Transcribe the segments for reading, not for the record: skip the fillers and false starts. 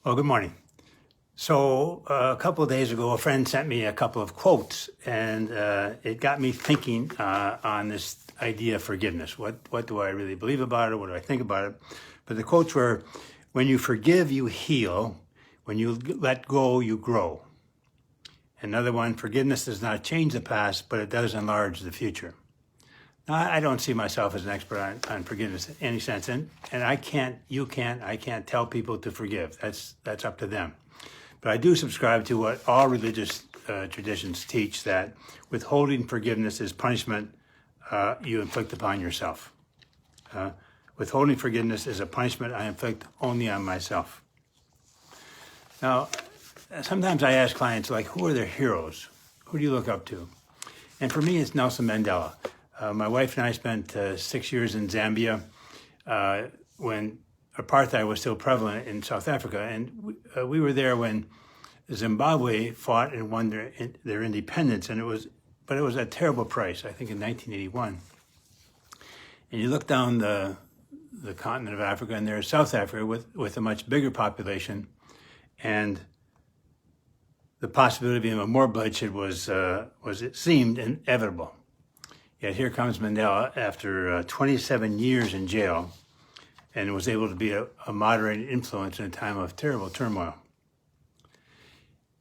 Well, good morning. So a couple of days ago, a friend sent me a couple of quotes, and it got me thinking on this idea of forgiveness. What do I really believe about it? What do I think about it? But the quotes were, when you forgive, you heal. When you let go, you grow. Another one, forgiveness does not change the past, but it does enlarge the future. Now, I don't see myself as an expert on forgiveness in any sense, and I can't tell people to forgive. That's up to them. But I do subscribe to what all religious traditions teach, that withholding forgiveness is punishment you inflict upon yourself. Withholding forgiveness is a punishment I inflict only on myself. Now, sometimes I ask clients, like, who are their heroes? Who do you look up to? And for me, it's Nelson Mandela. My wife and I spent 6 years in Zambia when apartheid was still prevalent in South Africa, and we were there when Zimbabwe fought and won their independence, and it was a terrible price. I think in 1981. And you look down the continent of Africa, and there's South Africa with a much bigger population, and the possibility of more bloodshed was it seemed inevitable. Yet here comes Mandela after 27 years in jail, and was able to be a moderating influence in a time of terrible turmoil.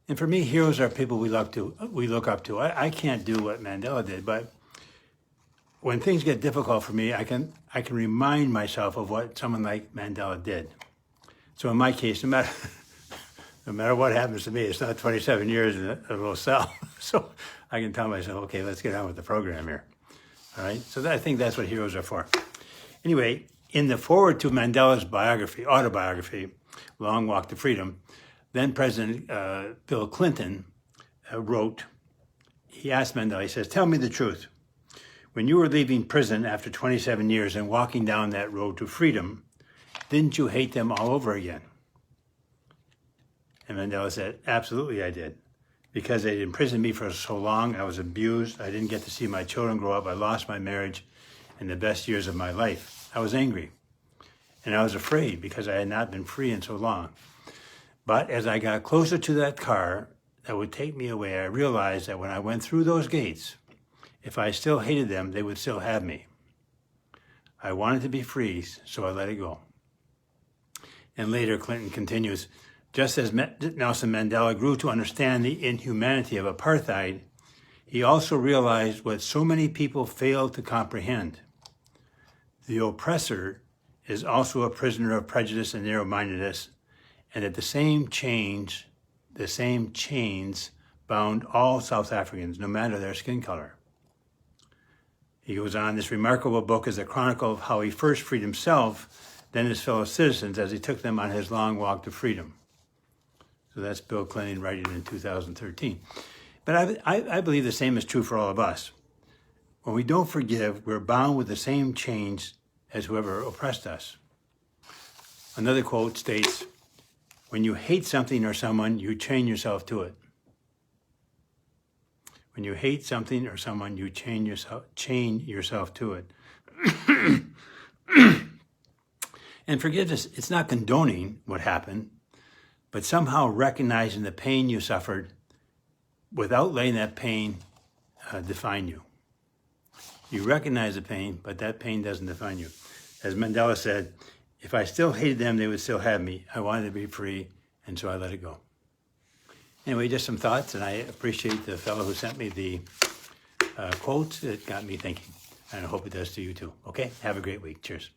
And for me, heroes are people we look up to. I can't do what Mandela did, but when things get difficult for me, I can remind myself of what someone like Mandela did. So in my case, no matter what happens to me, it's not 27 years in a little cell. So I can tell myself, okay, let's get on with the program here. All right, so I think that's what heroes are for. Anyway, in the foreword to Mandela's autobiography, Long Walk to Freedom, then President Bill Clinton wrote, he asked Mandela, he says, "Tell me the truth. When you were leaving prison after 27 years and walking down that road to freedom, didn't you hate them all over again?" And Mandela said, "Absolutely I did. Because they'd imprisoned me for so long, I was abused, I didn't get to see my children grow up, I lost my marriage and the best years of my life. I was angry, and I was afraid because I had not been free in so long. But as I got closer to that car that would take me away, I realized that when I went through those gates, if I still hated them, they would still have me. I wanted to be free, so I let it go." And later, Clinton continues, "Just as Nelson Mandela grew to understand the inhumanity of apartheid, he also realized what so many people failed to comprehend. The oppressor is also a prisoner of prejudice and narrow-mindedness, and that the same chains bound all South Africans, no matter their skin color." He goes on, "This remarkable book is a chronicle of how he first freed himself, then his fellow citizens as he took them on his long walk to freedom." So that's Bill Clinton writing in 2013. But I believe the same is true for all of us. When we don't forgive, we're bound with the same chains as whoever oppressed us. Another quote states, "When you hate something or someone, you chain yourself to it." When you hate something or someone, you chain yourself to it. And forgiveness, it's not condoning what happened, but somehow recognizing the pain you suffered without letting that pain define you. You recognize the pain, but that pain doesn't define you. As Mandela said, "If I still hated them, they would still have me. I wanted to be free, and so I let it go." Anyway, just some thoughts, and I appreciate the fellow who sent me the quotes. It got me thinking, and I hope it does to you too. Okay, have a great week. Cheers.